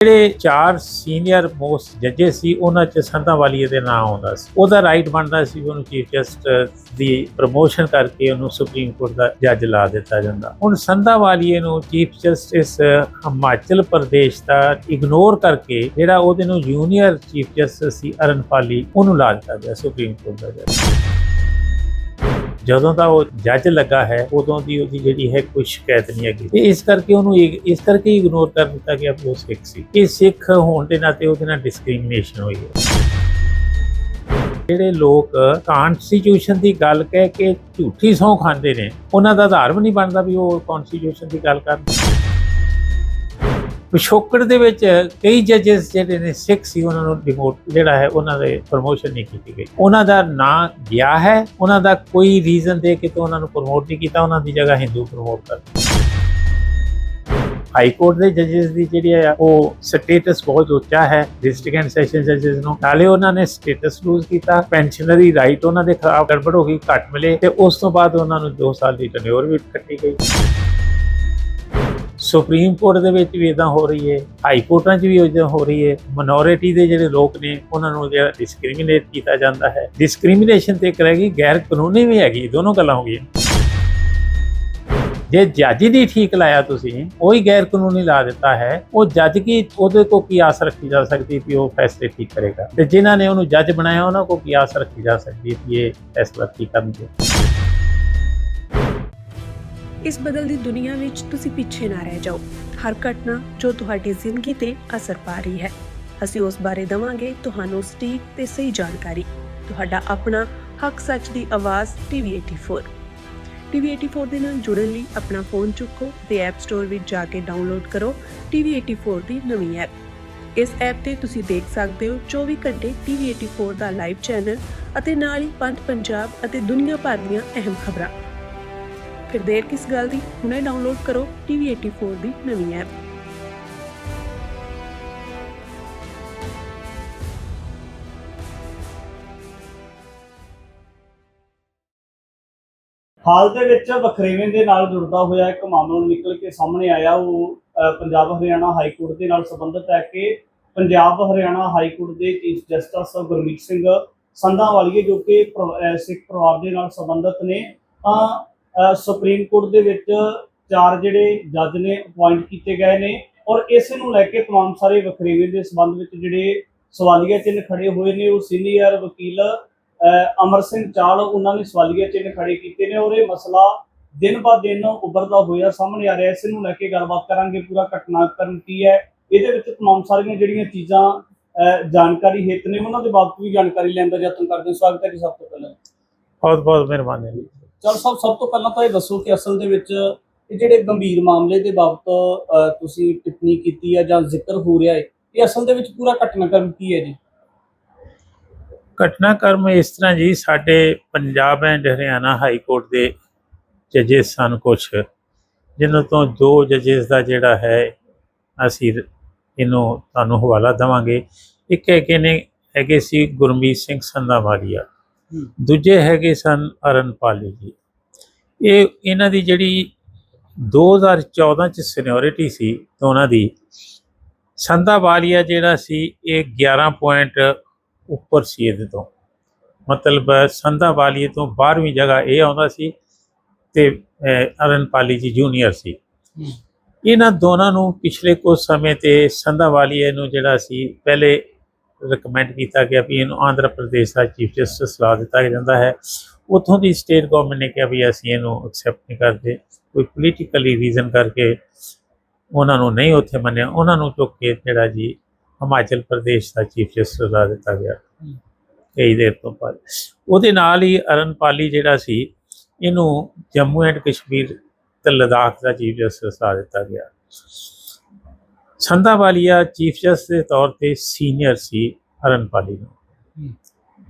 ਜਿਹੜੇ 4 senior most ਜੱਜੇ ਸੀ ਉਹਨਾਂ 'ਚ ਸੰਧਾਵਾਲੀਆ ਦੇ ਨਾਂ ਆਉਂਦਾ ਸੀ। ਉਹਦਾ ਰਾਈਟ ਬਣਦਾ ਸੀ ਉਹਨੂੰ ਚੀਫ ਜਸਟਿਸ ਦੀ ਪ੍ਰਮੋਸ਼ਨ ਕਰਕੇ ਉਹਨੂੰ ਸੁਪਰੀਮ ਕੋਰਟ ਦਾ ਜੱਜ ਲਾ ਦਿੱਤਾ ਜਾਂਦਾ। ਹੁਣ ਸੰਧਾਵਾਲੀਆ ਨੂੰ ਚੀਫ ਜਸਟਿਸ ਹਿਮਾਚਲ ਪ੍ਰਦੇਸ਼ ਦਾ ਇਗਨੋਰ ਕਰਕੇ ਜਿਹੜਾ ਉਹਦੇ ਨੂੰ ਜੂਨੀਅਰ ਚੀਫ ਜਸਟਿਸ ਸੀ ਅਰਨਪਾਲੀ ਉਹਨੂੰ ਲਾ ਦਿੱਤਾ ਗਿਆ ਸੁਪਰੀਮ ਕੋਰਟ ਦਾ ਜੱਜ। ਜਦੋਂ ਦਾ ਉਹ ਜੱਜ ਲੱਗਾ ਹੈ ਉਦੋਂ ਦੀ ਉਹਦੀ ਜਿਹੜੀ ਹੈ ਕੋਈ ਸ਼ਿਕਾਇਤ ਨਹੀਂ ਹੈਗੀ ਤੇ ਇਸ ਕਰਕੇ ਉਹਨੂੰ ਇਸ ਕਰਕੇ ਇਗਨੋਰ ਕਰ ਦਿੱਤਾ ਗਿਆ ਕਿ ਉਹ ਸਿੱਖ ਸੀ। ਇਹ ਸਿੱਖ ਹੋਣ ਦੇ ਨਾਤੇ ਉਹਦੇ ਨਾਲ ਡਿਸਕ੍ਰਿਮੀਨੇਸ਼ਨ ਹੋਈ ਹੈ। ਜਿਹੜੇ ਲੋਕ ਕਨਸਟੀਟਿਊਸ਼ਨ ਦੀ ਗੱਲ ਕਹਿ ਕੇ ਝੂਠੀ ਸਹੁੰ ਖਾਂਦੇ ਨੇ ਉਹਨਾਂ ਦਾ ਆਧਾਰ ਵੀ ਨਹੀਂ ਬਣਦਾ ਵੀ ਉਹ ਕਨਸਟੀਟਿਊਸ਼ਨ ਦੀ ਗੱਲ ਕਰਨ। ਪਿਛੋਕੜ ਦੇ ਵਿੱਚ ਕਈ ਜੱਜਸ ਜਿਹੜੇ ਨੇ ਸਿੱਖ ਸੀ ਉਹਨਾਂ ਨੂੰ ਡਿਮੋਟ ਜਿਹੜਾ ਹੈ ਉਹਨਾਂ ਦੇ ਪ੍ਰਮੋਸ਼ਨ ਨਹੀਂ ਕੀਤੀ ਗਈ। ਉਹਨਾਂ ਦਾ ਨਾਂ ਗਿਆ ਹੈ, ਉਹਨਾਂ ਦਾ ਕੋਈ ਰੀਜ਼ਨ ਦੇ ਕੇ ਤਾਂ ਉਹਨਾਂ ਨੂੰ ਪ੍ਰਮੋਟ ਨਹੀਂ ਕੀਤਾ, ਉਹਨਾਂ ਦੀ ਜਗ੍ਹਾ ਹਿੰਦੂ ਪ੍ਰਮੋਟ ਕਰ ਦਿੱਤਾ। ਹਾਈ ਕੋਰਟ ਦੇ ਜੱਜਸ ਦੀ ਜਿਹੜੀ ਆ ਉਹ ਸਟੇਟਸ ਬਹੁਤ ਉੱਚਾ ਹੈ ਡਿਸਟ੍ਰਿਕਟ ਐਂਡ ਸੈਸ਼ਨ ਜੱਜਸ ਨੂੰ, ਨਾਲੇ ਉਹਨਾਂ ਨੇ ਸਟੇਟਸ ਲੂਜ਼ ਕੀਤਾ, ਪੈਨਸ਼ਨਰੀ ਰਾਈਟ ਉਹਨਾਂ ਦੇ ਖਰਾਬ ਗੜਬੜ ਹੋ ਗਈ, ਘੱਟ ਮਿਲੇ ਤੇ ਉਸ ਤੋਂ ਬਾਅਦ ਉਹਨਾਂ ਨੂੰ 2 ਸਾਲ ਦੀ ਟੈਨਿਓਰ ਵੀ ਕੱਟੀ ਗਈ। ਸੁਪਰੀਮ ਕੋਰਟ ਦੇ ਵਿੱਚ ਵੀ ਇਦਾਂ ਹੋ ਰਹੀ ਹੈ, ਹਾਈ ਕੋਰਟਾਂ 'ਚ ਵੀ ਇਦਾਂ ਹੋ ਰਹੀ ਹੈ। ਮਿਨੋਰਿਟੀ ਦੇ ਜਿਹੜੇ ਲੋਕ ਨੇ ਉਹਨਾਂ ਨੂੰ ਜਿਹੜਾ ਡਿਸਕ੍ਰਿਮੀਨੇਟ ਕੀਤਾ ਜਾਂਦਾ ਹੈ। ਡਿਸਕ੍ਰਿਮੀਨੇਸ਼ਨ ਤੇ ਇੱਕ ਰਹਿ ਗਈ, ਗੈਰ ਕਾਨੂੰਨੀ ਵੀ ਹੈਗੀ, ਦੋਨੋਂ ਗੱਲਾਂ ਹੋ ਗਈਆਂ। ਜੇ ਜੱਜ ਦੀ ਠੀਕ ਲਾਇਆ ਤੁਸੀਂ ਉਹੀ ਗੈਰ ਕਾਨੂੰਨੀ ਲਾ ਦਿੱਤਾ ਹੈ, ਉਹ ਜੱਜ ਕੀ ਉਹਦੇ ਕੋਲ ਕੀ ਆਸ ਰੱਖੀ ਜਾ ਸਕਦੀ ਕਿ ਉਹ ਫੈਸਲੇ ਠੀਕ ਕਰੇਗਾ, ਤੇ ਜਿਨ੍ਹਾਂ ਨੇ ਉਹਨੂੰ ਜੱਜ ਬਣਾਇਆ ਉਹਨਾਂ ਕੋਲ ਕੀ ਆਸ ਰੱਖੀ ਜਾ ਸਕਦੀ ਕਿ ਇਹ ਫੈਸਲਾ ਠੀਕ ਕਰਨਗੇ। ਇਸ ਬਦਲਦੀ ਦੁਨੀਆ ਵਿੱਚ ਤੁਸੀਂ ਪਿੱਛੇ ਨਾ ਰਹਿ ਜਾਓ। ਹਰ ਘਟਨਾ ਜੋ ਤੁਹਾਡੀ ਜ਼ਿੰਦਗੀ ਤੇ ਅਸਰ ਪਾ ਰਹੀ ਹੈ, ਅਸੀਂ ਉਸ ਬਾਰੇ ਦੇਵਾਂਗੇ ਤੁਹਾਨੂੰ ਸਟੀਕ ਤੇ ਸਹੀ ਜਾਣਕਾਰੀ। ਤੁਹਾਡਾ ਆਪਣਾ ਹੱਕ ਸੱਚ ਦੀ ਆਵਾਜ਼ TV84 ਦੇ ਨਾਲ ਜੁੜਨ ਲਈ ਆਪਣਾ ਫੋਨ ਚੁੱਕੋ ਤੇ ਐਪ ਸਟੋਰ ਵਿੱਚ ਜਾ ਕੇ ਡਾਊਨਲੋਡ ਕਰੋ TV84 ਦੀ ਨਵੀਂ ਐਪ। ਇਸ ਐਪ ਤੇ ਤੁਸੀਂ ਦੇਖ ਸਕਦੇ ਹੋ 24 ਘੰਟੇ TV84 ਦਾ ਲਾਈਵ ਚੈਨਲ ਅਤੇ ਨਾਲ ਹੀ ਪੰਜ ਪੰਜਾਬ ਅਤੇ ਦੁਨੀਆ ਭਰ ਦੀਆਂ ਅਹਿਮ ਖਬਰਾਂ। ਫਿਰ ਦੇਰ ਕਿਸ ਗੱਲ ਦੀ, ਹੁਣੇ ਡਾਊਨਲੋਡ ਕਰੋ TV84 ਦੀ ਨਵੀਂ ਐਪ। ਹਾਲ ਦੇ ਵਿੱਚ ਵਖਰੇਵੇਂ ਦੇ ਨਾਲ ਜੁੜਦਾ ਹੋਇਆ ਇੱਕ ਮਾਮਲਾ ਨਿਕਲ ਕੇ ਸਾਹਮਣੇ ਆਇਆ। ਉਹ ਪੰਜਾਬ ਹਰਿਆਣਾ ਹਾਈ ਕੋਰਟ ਦੇ ਨਾਲ ਸੰਬੰਧਿਤ ਹੈ ਕਿ ਪੰਜਾਬ ਹਰਿਆਣਾ ਹਾਈ ਕੋਰਟ ਦੇ ਚੀਫ ਜਸਟਿਸ ਗੁਰਮੀਤ ਸਿੰਘ ਸੰਧਾਵਾਲੀਆ ਜੋ ਕਿ ਸਿੱਖ ਪਰਿਵਾਰ ਦੇ ਨਾਲ ਸੰਬੰਧਿਤ ਨੇ, ਤਾਂ ਸੁਪਰੀਮ ਕੋਰਟ ਦੇ ਵਿੱਚ 4 ਜਿਹੜੇ ਜੱਜ ਨੇ ਅਪੁਆਇੰਟ ਕੀਤੇ ਗਏ ਨੇ ਔਰ ਇਸ ਨੂੰ ਲੈ ਕੇ तमाम ਸਾਰੇ ਵਖਰੇਵੇਂ ਦੇ ਸੰਬੰਧ ਵਿੱਚ ਜਿਹੜੇ ਸਵਾਲੀਆ ਚਿੰਨ੍ਹ ਖੜੇ ਹੋਏ ਨੇ। ਉਹ ਸੀਨੀਅਰ ਵਕੀਲ ਅਮਰ ਸਿੰਘ ਚਾਲ ਉਹਨਾਂ ਨੇ ਸਵਾਲੀਆ ਚਿੰਨ੍ਹ ਖੜੇ ਕੀਤੇ ਨੇ ਔਰ ਇਹ ਮਸਲਾ ਦਿਨ ਬਾ ਦਿਨ ਉੱਭਰਦਾ ਹੋਇਆ ਸਾਹਮਣੇ ਆ ਰਿਹਾ। ਇਸ ਨੂੰ ਲੈ ਕੇ ਗੱਲਬਾਤ ਕਰਾਂਗੇ, ਪੂਰਾ ਘਟਨਾਕ੍ਰਮ ਕੀ ਹੈ, ਇਹਦੇ ਵਿੱਚ तमाम ਸਾਰੀਆਂ ਜਿਹੜੀਆਂ ਚੀਜ਼ਾਂ ਜਾਣਕਾਰੀ ਹਿੱਤ ਨੇ ਉਹਨਾਂ ਦੇ ਬਾਬਤ ਵੀ ਜਾਣਕਾਰੀ ਲੈਣ ਦਾ ਯਤਨ ਕਰਦੇ ਹਾਂ। ਸਵਾਗਤ ਹੈ ਜੀ ਸਭ ਤੋਂ ਪਹਿਲਾਂ। ਬਹੁਤ ਬਹੁਤ ਮਿਹਰਬਾਨੀ। ਚਲ ਸਭ ਤੋਂ ਪਹਿਲਾਂ ਤਾਂ ਇਹ ਦੱਸੋ ਕਿ ਅਸਲ ਦੇ ਵਿੱਚ ਇਹ ਜਿਹੜੇ ਗੰਭੀਰ ਮਾਮਲੇ ਦੇ ਬਾਬਤ ਤੁਸੀਂ ਟਿੱਪਣੀ ਕੀਤੀ ਹੈ ਜਾਂ ਜ਼ਿਕਰ ਹੋ ਰਿਹਾ ਹੈ, ਇਹ ਅਸਲ ਦੇ ਵਿੱਚ ਪੂਰਾ ਘਟਨਾਕ੍ਰਮ ਕੀ ਹੈ ਜੀ? ਘਟਨਾਕ੍ਰਮ ਇਸ ਤਰ੍ਹਾਂ ਜੀ, ਸਾਡੇ Punjab and Haryana high court ਦੇ ਜੱਜਿਸ ਸਨ ਕੁਛ, ਜਿਨ੍ਹਾਂ ਤੋਂ 2 ਜੱਜਿਸ ਦਾ ਜਿਹੜਾ ਹੈ ਅਸੀਂ ਇਹਨੂੰ ਤੁਹਾਨੂੰ ਹਵਾਲਾ ਦੇਵਾਂਗੇ। ਇੱਕ ਹੈਗੇ ਸੀ ਗੁਰਮੀਤ ਸਿੰਘ ਸੰਧਾਵਾਲੀਆ, ਦੂਜੇ ਹੈਗੇ ਸਨ ਅਰਨਪਾਲੀ ਜੀ। ਇਹਨਾਂ ਦੀ ਜਿਹੜੀ 2014 'ਚ ਸੀਨੀਅਰਿਟੀ ਸੀ ਤਾਂ ਉਹਨਾਂ ਦੀ ਸੰਧਾਵਾਲੀਆ ਜਿਹੜਾ ਸੀ ਇਹ 11 ਪੁਆਇੰਟ ਉੱਪਰ ਸੀ ਇਹਦੇ ਤੋਂ, ਮਤਲਬ ਸੰਧਾਵਾਲੀਆ ਤੋਂ 12ਵੀਂ ਜਗ੍ਹਾ ਇਹ ਆਉਂਦਾ ਸੀ ਤੇ ਅਰਨਪਾਲੀ ਜੀ ਜੂਨੀਅਰ ਸੀ। ਇਹਨਾਂ ਦੋਨਾਂ ਨੂੰ ਪਿਛਲੇ ਕੁਝ ਸਮੇਂ ਤੇ ਸੰਧਾਵਾਲੀਆ ਨੂੰ ਜਿਹੜਾ ਸੀ ਪਹਿਲੇ ਰਿਕਮੈਂਡ ਕੀਤਾ ਗਿਆ ਵੀ ਇਹਨੂੰ ਆਂਧਰਾ ਪ੍ਰਦੇਸ਼ ਦਾ ਚੀਫ ਜਸਟਿਸ ਲਾ ਦਿੱਤਾ ਜਾਂਦਾ ਹੈ। ਉੱਥੋਂ ਦੀ ਸਟੇਟ ਗੌਰਮੈਂਟ ਨੇ ਕਿਹਾ ਵੀ ਅਸੀਂ ਇਹਨੂੰ ਐਕਸੈਪਟ ਨਹੀਂ ਕਰਦੇ, ਕੋਈ ਪੋਲੀਟੀਕਲੀ ਰੀਜ਼ਨ ਕਰਕੇ ਉਹਨਾਂ ਨੂੰ ਨਹੀਂ ਉੱਥੇ ਮੰਨਿਆ, ਉਹਨਾਂ ਨੂੰ ਚੁੱਕ ਕੇ ਜਿਹੜਾ ਜੀ ਹਿਮਾਚਲ ਪ੍ਰਦੇਸ਼ ਦਾ ਚੀਫ ਜਸਟਿਸ ਲਾ ਦਿੱਤਾ ਗਿਆ ਕਈ ਦੇਰ ਤੋਂ ਬਾਅਦ। ਉਹਦੇ ਨਾਲ ਹੀ ਅਰਨਪਾਲੀ ਜਿਹੜਾ ਸੀ ਇਹਨੂੰ ਜੰਮੂ ਐਂਡ ਕਸ਼ਮੀਰ ਤੇ ਲਦਾਖ ਦਾ ਚੀਫ ਜਸਟਿਸ ਲਾ ਦਿੱਤਾ ਗਿਆ। ਸੰਧਾਵਾਲੀਆ ਚੀਫ ਜਸਟਿਸ ਦੇ ਤੌਰ ਤੇ ਸੀਨੀਅਰ ਸੀ ਅਰਨਪਾਲੀ ਨੂੰ।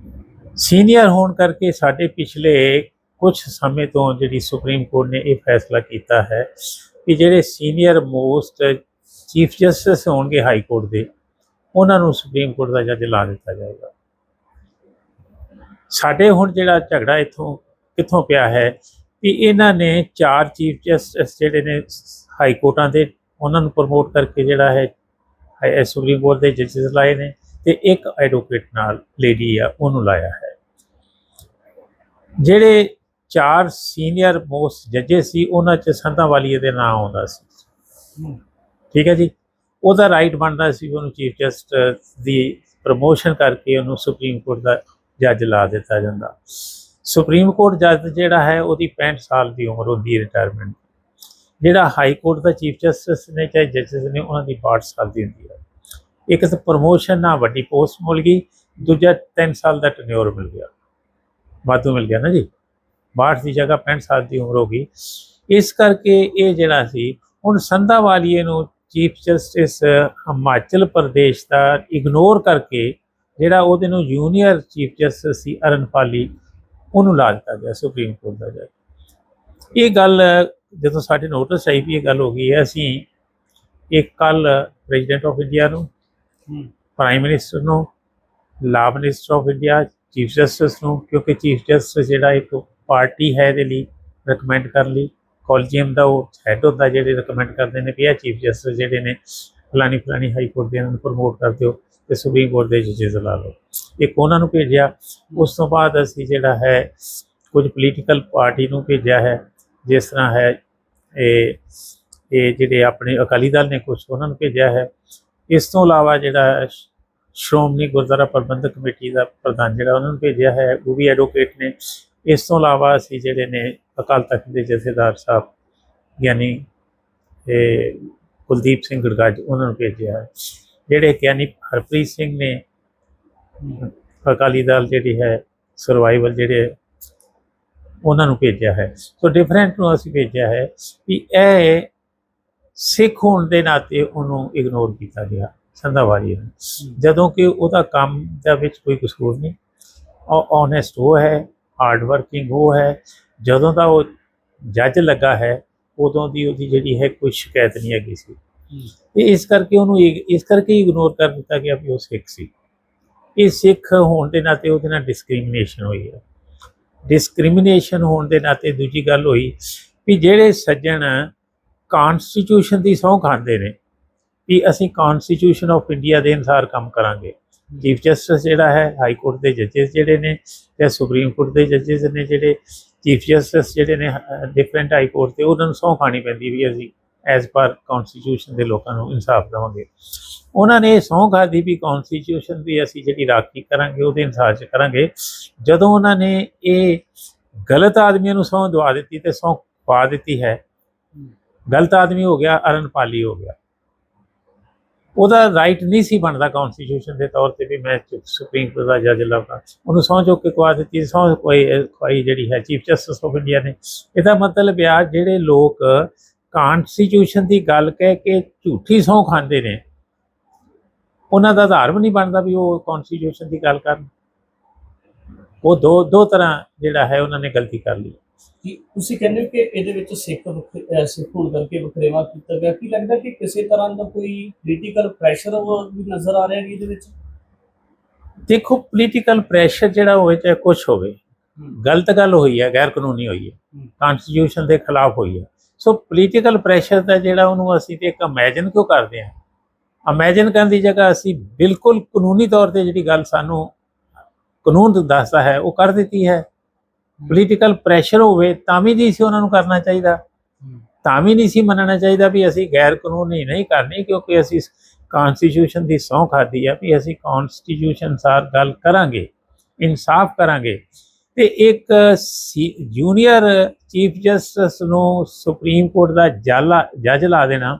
ਸੀਨੀਅਰ ਹੋਣ ਕਰਕੇ ਸਾਡੇ ਪਿਛਲੇ ਕੁਝ ਸਮੇਂ ਤੋਂ ਜਿਹੜੀ ਸੁਪਰੀਮ ਕੋਰਟ ਨੇ ਇਹ ਫੈਸਲਾ ਕੀਤਾ ਹੈ ਕਿ ਜਿਹੜੇ ਸੀਨੀਅਰ ਮੋਸਟ ਚੀਫ ਜਸਟਿਸ ਹੋਣਗੇ ਹਾਈ ਕੋਰਟ ਦੇ ਉਹਨਾਂ ਨੂੰ ਸੁਪਰੀਮ ਕੋਰਟ ਦਾ ਜੱਜ ਲਾ ਦਿੱਤਾ ਜਾਏਗਾ। ਸਾਡੇ ਹੁਣ ਜਿਹੜਾ ਝਗੜਾ ਇੱਥੋਂ ਕਿੱਥੋਂ ਪਿਆ ਹੈ ਕਿ ਇਹਨਾਂ ਨੇ 4 ਚੀਫ ਜਸਟਿਸ ਜਿਹੜੇ ਨੇ ਹਾਈ ਕੋਰਟਾਂ ਦੇ ਉਹਨਾਂ ਨੂੰ ਪ੍ਰਮੋਟ ਕਰਕੇ ਜਿਹੜਾ ਹੈ ਸੁਪਰੀਮ ਕੋਰਟ ਦੇ ਜੱਜਿਸ ਲਾਏ ਨੇ ਤੇ ਇੱਕ ਐਡਵੋਕੇਟ ਨਾਲ ਲੇਡੀ ਆ ਉਹਨੂੰ ਲਾਇਆ ਹੈ। ਜਿਹੜੇ 4 ਸੀਨੀਅਰ ਮੋਸਟ ਜੱਜਿਸ ਸੀ ਉਹਨਾਂ 'ਚ ਸੰਧਾਵਾਲੀਆ ਦੇ ਨਾਂ ਆਉਂਦਾ ਸੀ। ਠੀਕ ਹੈ ਜੀ, ਉਹਦਾ ਰਾਈਟ ਬਣਦਾ ਸੀ ਉਹਨੂੰ ਚੀਫ ਜਸਟਿਸ ਦੀ ਪ੍ਰਮੋਸ਼ਨ ਕਰਕੇ ਉਹਨੂੰ ਸੁਪਰੀਮ ਕੋਰਟ ਦਾ ਜੱਜ ਲਾ ਦਿੱਤਾ ਜਾਂਦਾ। ਸੁਪਰੀਮ ਕੋਰਟ ਜੱਜ ਜਿਹੜਾ ਹੈ ਉਹਦੀ 65 ਸਾਲ ਦੀ ਉਮਰ ਹੁੰਦੀ ਹੈ ਰਿਟਾਇਰਮੈਂਟ। ਜਿਹੜਾ ਹਾਈ ਕੋਰਟ ਦਾ ਚੀਫ ਜਸਟਿਸ ਨੇ ਚਾਹੇ ਜੱਜਿਸ ਨੇ ਉਹਨਾਂ ਦੀ 62 ਸਾਲ ਦੀ ਹੁੰਦੀ ਹੈ। ਇੱਕ ਤਾਂ ਪ੍ਰਮੋਸ਼ਨ ਨਾਲ ਵੱਡੀ ਪੋਸਟ ਮਿਲ ਗਈ, ਦੂਜਾ 3 ਸਾਲ ਦਾ ਟੈਨਿਓਰ ਮਿਲ ਗਿਆ, ਵਾਧੂ ਮਿਲ ਗਿਆ ਨਾ ਜੀ। 62 ਦੀ ਜਗ੍ਹਾ 65 ਸਾਲ ਦੀ ਉਮਰ ਹੋ ਗਈ। ਇਸ ਕਰਕੇ ਇਹ ਜਿਹੜਾ ਸੀ ਹੁਣ ਸੰਧਾਵਾਲੀਆ ਨੂੰ ਚੀਫ ਜਸਟਿਸ ਹਿਮਾਚਲ ਪ੍ਰਦੇਸ਼ ਦਾ ਇਗਨੋਰ ਕਰਕੇ ਜਿਹੜਾ ਉਹਦੇ ਨੂੰ ਜੂਨੀਅਰ ਚੀਫ ਜਸਟਿਸ ਸੀ ਅਰਨਪਾਲੀ ਉਹਨੂੰ ਲਾ ਦਿੱਤਾ ਗਿਆ ਸੁਪਰੀਮ ਕੋਰਟ ਦਾ ਜੱਜ। ਇਹ ਗੱਲ ਜਦੋਂ ਸਾਡੇ ਨੋਟਿਸ ਆਈ ਵੀ ਇਹ ਗੱਲ ਹੋ ਗਈ ਹੈ, ਅਸੀਂ ਇਹ ਕੱਲ ਪ੍ਰੈਜ਼ੀਡੈਂਟ ਆਫ ਇੰਡੀਆ ਨੂੰ, ਪ੍ਰਾਈਮ ਮਿਨਿਸਟਰ ਨੂੰ, ਲਾ minister of India, chief justice ਨੂੰ, ਕਿਉਂਕਿ ਚੀਫ ਜਸਟਿਸ ਜਿਹੜਾ ਇੱਕ ਪਾਰਟੀ ਹੈ ਇਹਦੇ ਲਈ ਰਿਕਮੈਂਡ ਕਰ ਲਈ, ਕੋਲਜੀਅਮ ਦਾ ਉਹ ਹੈਡ ਹੁੰਦਾ ਜਿਹੜੇ ਰਿਕਮੈਂਡ ਕਰਦੇ ਨੇ ਵੀ ਇਹ ਚੀਫ ਜਸਟਿਸ ਜਿਹੜੇ ਨੇ ਫਲਾਣੀ ਹਾਈ ਕੋਰਟ ਦੇ ਇਹਨਾਂ ਨੂੰ ਪ੍ਰਮੋਟ ਕਰ ਦਿਓ ਤੇ ਸੁਪਰੀਮ ਕੋਰਟ ਦੇ ਜੱਜਿਸ ਲਾ ਲਓ। ਇੱਕ ਉਹਨਾਂ ਨੂੰ ਭੇਜਿਆ। ਉਸ ਤੋਂ ਬਾਅਦ ਅਸੀਂ ਜਿਹੜਾ ਹੈ ਕੁਝ ਪੋਲੀਟੀਕਲ ਪਾਰਟੀ ਨੂੰ ਭੇਜਿਆ ਹੈ, ਜਿਸ ਤਰ੍ਹਾਂ ਹੈ ਇਹ ਜਿਹੜੇ ਆਪਣੇ ਅਕਾਲੀ ਦਲ ਨੇ ਕੁਛ ਉਹਨਾਂ ਨੂੰ ਭੇਜਿਆ ਹੈ। ਇਸ ਤੋਂ ਇਲਾਵਾ ਜਿਹੜਾ ਸ਼੍ਰੋਮਣੀ ਗੁਰਦੁਆਰਾ ਪ੍ਰਬੰਧਕ ਕਮੇਟੀ ਦਾ ਪ੍ਰਧਾਨ ਜਿਹੜਾ ਉਹਨਾਂ ਨੂੰ ਭੇਜਿਆ ਹੈ, ਉਹ ਵੀ ਐਡਵੋਕੇਟ ਨੇ। ਇਸ ਤੋਂ ਇਲਾਵਾ ਅਸੀਂ ਜਿਹੜੇ ਨੇ ਅਕਾਲ ਤਖਤ ਦੇ ਜਥੇਦਾਰ ਸਾਹਿਬ ਯਾਨੀ ਕੁਲਦੀਪ ਸਿੰਘ ਗੜਗੱਜ ਉਹਨਾਂ ਨੂੰ ਭੇਜਿਆ ਹੈ। ਜਿਹੜੇ ਗਿਆਨੀ ਹਰਪ੍ਰੀਤ ਸਿੰਘ ਨੇ ਅਕਾਲੀ ਦਲ ਜਿਹੜੀ ਹੈ ਸਰਵਾਈਵਲ ਜਿਹੜੇ ਉਹਨਾਂ ਨੂੰ ਭੇਜਿਆ ਹੈ। ਸੋ ਡਿਫਰੈਂਟ ਨੂੰ ਅਸੀਂ ਭੇਜਿਆ ਹੈ ਕਿ ਇਹ ਸਿੱਖ ਹੋਣ ਦੇ ਨਾਤੇ ਉਹਨੂੰ ਇਗਨੋਰ ਕੀਤਾ ਗਿਆ ਸੰਧਾਵਾਲੀਆ ਨੂੰ, ਜਦੋਂ ਕਿ ਉਹਦਾ ਕੰਮ ਦੇ ਵਿੱਚ ਕੋਈ ਕਸੂਰ ਨਹੀਂ। ਓਨੈਸਟ ਉਹ ਹੈ, ਹਾਰਡ ਵਰਕਿੰਗ ਉਹ ਹੈ। ਜਦੋਂ ਦਾ ਉਹ ਜੱਜ ਲੱਗਾ ਹੈ ਉਦੋਂ ਦੀ ਉਹਦੀ ਜਿਹੜੀ ਹੈ ਕੋਈ ਸ਼ਿਕਾਇਤ ਨਹੀਂ ਹੈਗੀ ਸੀ ਤੇ ਇਸ ਕਰਕੇ ਉਹਨੂੰ ਇਸ ਕਰਕੇ ਇਗਨੋਰ ਕਰ ਦਿੱਤਾ ਗਿਆ ਵੀ ਉਹ ਸਿੱਖ ਸੀ। ਇਹ ਸਿੱਖ ਹੋਣ ਦੇ ਨਾਤੇ ਉਹਦੇ ਨਾਲ ਡਿਸਕ੍ਰਿਮੀਨੇਸ਼ਨ ਹੋਈ ਹੈ। ਡਿਸਕ੍ਰਿਮੀਨੇਸ਼ਨ ਹੋਣ ਦੇ ਨਾਤੇ ਦੂਜੀ ਗੱਲ ਹੋਈ ਵੀ ਜਿਹੜੇ ਸੱਜਣ ਕਾਨਸਟੀਟਿਊਸ਼ਨ ਦੀ ਸਹੁੰ ਖਾਂਦੇ ਨੇ ਕਿ ਅਸੀਂ ਕਾਨਸਟੀਟਿਊਸ਼ਨ ਆਫ ਇੰਡੀਆ ਦੇ ਅਨੁਸਾਰ ਕੰਮ ਕਰਾਂਗੇ। ਚੀਫ ਜਸਟਿਸ ਜਿਹੜਾ ਹੈ, ਹਾਈ ਕੋਰਟ ਦੇ ਜੱਜਿਸ ਜਿਹੜੇ ਨੇ ਜਾਂ ਸੁਪਰੀਮ ਕੋਰਟ ਦੇ ਜੱਜਿਸ ਨੇ, ਜਿਹੜੇ ਚੀਫ ਜਸਟਿਸ ਜਿਹੜੇ ਨੇ ਡਿਫਰੈਂਟ ਹਾਈ ਕੋਰਟ ਤੇ, ਉਹਨਾਂ ਨੂੰ ਸਹੁੰ ਖਾਣੀ ਪੈਂਦੀ ਵੀ ਅਸੀਂ ਐਜ਼ ਪਰ ਕਾਨਸਟੀਟਿਊਸ਼ਨ ਦੇ ਲੋਕਾਂ ਨੂੰ ਇਨਸਾਫ ਦੇਵਾਂਗੇ। ਉਹਨਾਂ ਨੇ ਸਹੁੰ ਖਾਧੀ ਵੀ ਕਾਨਸਟੀਟਿਊਸ਼ਨ ਦੀ ਅਸੀਂ ਜਿਹੜੀ ਰਾਖੀ ਕਰਾਂਗੇ ਉਹਦੇ ਅਨੁਸਾਰ 'ਚ ਕਰਾਂਗੇ। ਜਦੋਂ ਉਹਨਾਂ ਨੇ ਇਹ ਗਲਤ ਆਦਮੀਆਂ ਨੂੰ ਸਹੁੰ ਦਵਾ ਦਿੱਤੀ ਤੇ ਸਹੁੰ ਪਾ ਦਿੱਤੀ ਹੈ, ਗਲਤ ਆਦਮੀ ਹੋ ਗਿਆ, ਅਰਨਪਾਲੀ ਹੋ ਗਿਆ। ਉਹਦਾ ਰਾਈਟ ਨਹੀਂ ਸੀ ਬਣਦਾ ਕਾਨਸਟੀਟਿਊਸ਼ਨ ਦੇ ਤੌਰ ਤੇ ਵੀ ਮੈਂ ਸੁਪਰੀਮ ਕੋਰਟ ਦਾ ਜੱਜ ਲਾਵਾਂ। ਉਹਨੂੰ ਸਹੁੰ ਚੁੱਕ ਕੇ ਖਵਾ ਦਿੱਤੀ, ਸਹੁੰ ਖਵਾਈ ਜਿਹੜੀ ਹੈ ਚੀਫ ਜਸਟਿਸ ਆਫ ਇੰਡੀਆ ਨੇ। ਇਹਦਾ ਮਤਲਬ ਆ ਜਿਹੜੇ ਲੋਕ ਕਾਨਸਟੀਟਿਊਸ਼ਨ ਦੀ ਗੱਲ ਕਹਿ ਕੇ ਝੂਠੀ ਸਹੁੰ ਖਾਂਦੇ ਨੇ ਉਹਨਾਂ ਦਾ ਆਧਾਰ ਵੀ ਨਹੀਂ ਬਣਦਾ ਵੀ ਉਹ ਕਾਨਸਟੀਟਿਊਸ਼ਨ ਦੀ ਗੱਲ ਕਰਨ। ਉਹ ਦੋ ਤਰ੍ਹਾਂ ਜਿਹੜਾ ਹੈ ਉਹਨਾਂ ਨੇ ਗਲਤੀ ਕਰ ਲਈ। ਕਿ ਤੁਸੀਂ ਕਹਿੰਦੇ ਹੋ ਕਿ ਇਹਦੇ ਵਿੱਚ ਸਿੱਖ ਹੋਣ ਕਰਕੇ ਵਖਰੇਵਾ ਕੀਤਾ ਗਿਆ, ਕੀ ਲੱਗਦਾ ਕਿ ਕਿਸੇ ਤਰ੍ਹਾਂ ਦਾ ਕੋਈ ਪੋਲੀਟੀਕਲ ਪ੍ਰੈਸ਼ਰ ਵੀ ਨਜ਼ਰ ਆ ਰਿਹਾ ਜੀ ਇਹਦੇ ਵਿੱਚ? ਦੇਖੋ, ਪੋਲੀਟੀਕਲ ਪ੍ਰੈਸ਼ਰ ਜਿਹੜਾ ਹੋਵੇ ਚਾਹੇ ਕੁਛ ਹੋਵੇ, ਗਲਤ ਗੱਲ ਹੋਈ ਹੈ, ਗੈਰ ਕਾਨੂੰਨੀ ਹੋਈ ਹੈ, ਕਾਨਸਟੀਟਿਊਸ਼ਨ ਦੇ ਖਿਲਾਫ ਹੋਈ ਹੈ। ਸੋ ਪੋਲੀਟੀਕਲ ਪ੍ਰੈਸ਼ਰ ਦਾ ਜਿਹੜਾ ਉਹਨੂੰ ਅਸੀਂ ਤੇ ਇੱਕ ਇਮੈਜਿਨ ਕਿਉਂ ਕਰਦੇ ਹਾਂ? ਇਮੈਜਿਨ ਕਰਨ ਦੀ ਜਗ੍ਹਾ ਅਸੀਂ ਬਿਲਕੁਲ ਕਾਨੂੰਨੀ ਤੌਰ ਤੇ ਜਿਹੜੀ ਗੱਲ ਸਾਨੂੰ ਕਾਨੂੰਨ ਦੱਸਦਾ ਹੈ ਉਹ ਕਰ ਦਿੱਤੀ ਹੈ। ਪੋਲੀਟੀਕਲ ਪ੍ਰੈਸ਼ਰ ਹੋਵੇ ਤਾਂ ਵੀ ਨਹੀਂ ਸੀ ਉਹਨਾਂ ਨੂੰ ਕਰਨਾ ਚਾਹੀਦਾ, ਤਾਂ ਵੀ ਨਹੀਂ ਸੀ ਮੰਨਣਾ ਚਾਹੀਦਾ ਵੀ ਅਸੀਂ ਗੈਰ ਕਾਨੂੰਨੀ ਨਹੀਂ ਕਰਨੀ, ਕਿਉਂਕਿ ਅਸੀਂ ਕਾਨਸਟੀਟਿਊਸ਼ਨ ਦੀ ਸਹੁੰ ਖਾਧੀ ਆ ਵੀ ਅਸੀਂ ਕਾਨਸਟੀਟਿਊਸ਼ਨ ਅਨੁਸਾਰ ਗੱਲ ਕਰਾਂਗੇ, ਇਨਸਾਫ ਕਰਾਂਗੇ। ਤੇ ਇੱਕ ਜੂਨੀਅਰ ਚੀਫ ਜਸਟਿਸ ਨੂੰ ਸੁਪਰੀਮ ਕੋਰਟ ਦਾ ਜੱਜ ਲਾ ਦੇਣਾ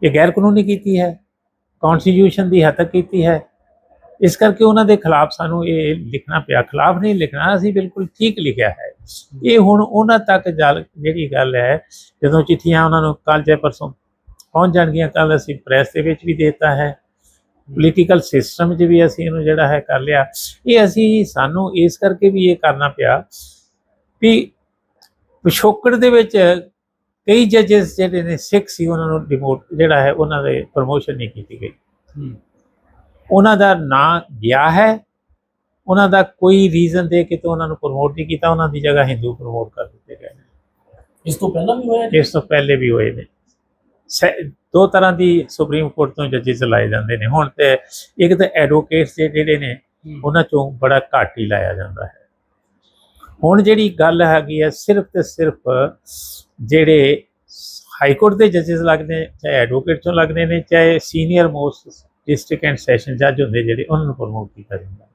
ਇਹ ਗੈਰ ਕਾਨੂੰਨੀ ਕੀਤੀ ਹੈ, ਕਾਨਸਟੀਟਿਊਸ਼ਨ ਦੀ ਹੱਦ ਤੱਕ ਕੀਤੀ ਹੈ। ਇਸ ਕਰਕੇ ਉਹਨਾਂ ਦੇ ਖਿਲਾਫ ਸਾਨੂੰ ਇਹ ਲਿਖਣਾ ਪਿਆ। ਖਿਲਾਫ ਨਹੀਂ ਲਿਖਣਾ, ਅਸੀਂ ਬਿਲਕੁਲ ਠੀਕ ਲਿਖਿਆ ਹੈ। ਇਹ ਹੁਣ ਉਹਨਾਂ ਤੱਕ ਜਿਹੜੀ ਗੱਲ ਹੈ, ਜਦੋਂ ਚਿੱਠੀਆਂ ਉਹਨਾਂ ਨੂੰ ਕੱਲ੍ਹ ਜਾਂ ਪਰਸੋਂ ਪਹੁੰਚ ਜਾਣਗੀਆਂ, ਕੱਲ੍ਹ ਅਸੀਂ ਪ੍ਰੈਸ ਦੇ ਵਿੱਚ ਵੀ ਦੇ ਦਿੱਤਾ ਹੈ, ਪੋਲੀਟੀਕਲ ਸਿਸਟਮ 'ਚ ਵੀ ਅਸੀਂ ਇਹਨੂੰ ਜਿਹੜਾ ਹੈ ਕਰ ਲਿਆ। ਇਹ ਅਸੀਂ ਸਾਨੂੰ ਇਸ ਕਰਕੇ ਵੀ ਇਹ ਕਰਨਾ ਪਿਆ ਵੀ ਪਿਛੋਕੜ ਦੇ ਵਿੱਚ ਕਈ ਜੱਜਿਸ ਜਿਹੜੇ ਨੇ ਸਿੱਖ ਸੀ, ਉਹਨਾਂ ਨੂੰ ਡਿਮੋਟ ਜਿਹੜਾ ਹੈ ਉਹਨਾਂ ਦੇ ਪ੍ਰਮੋਸ਼ਨ ਨਹੀਂ ਕੀਤੀ ਗਈ। ਉਹਨਾਂ ਦਾ ਨਾਂ ਗਿਆ ਹੈ, ਉਹਨਾਂ ਦਾ ਕੋਈ ਰੀਜ਼ਨ ਦੇ ਕੇ ਤਾਂ ਉਹਨਾਂ ਨੂੰ ਪ੍ਰਮੋਟ ਨਹੀਂ ਕੀਤਾ, ਉਹਨਾਂ ਦੀ ਜਗ੍ਹਾ ਹਿੰਦੂ ਪ੍ਰਮੋਟ ਕਰ ਦਿੱਤੇ ਗਏ ਨੇ। ਇਸ ਤੋਂ ਪਹਿਲਾਂ ਵੀ ਹੋਇਆ? ਇਸ ਤੋਂ ਪਹਿਲੇ ਵੀ ਹੋਏ ਨੇ। ਦੋ ਤਰ੍ਹਾਂ ਦੀ ਸੁਪਰੀਮ ਕੋਰਟ ਤੋਂ ਜੱਜਿਸ ਲਾਏ ਜਾਂਦੇ ਨੇ ਹੁਣ। ਤੇ ਇੱਕ ਤਾਂ ਐਡਵੋਕੇਟਸ ਜਿਹੜੇ ਨੇ ਉਹਨਾਂ ਚੋਂ ਬੜਾ ਘੱਟ ਹੀ ਲਾਇਆ ਜਾਂਦਾ ਹੈ। ਹੁਣ ਜਿਹੜੀ ਗੱਲ ਹੈਗੀ ਹੈ ਸਿਰਫ ਤੇ ਸਿਰਫ ਜਿਹੜੇ ਹਾਈ ਕੋਰਟ ਦੇ ਜੱਜਿਸ ਲੱਗਦੇ ਨੇ, ਚਾਹੇ ਐਡਵੋਕੇਟ ਚੋਂ ਲੱਗਦੇ ਨੇ, ਚਾਹੇ senior most district and session ਜੱਜ ਹੁੰਦੇ ਜਿਹੜੇ, ਉਹਨਾਂ ਨੂੰ ਪ੍ਰਮੋਟ ਕੀਤਾ ਜਾਂਦਾ।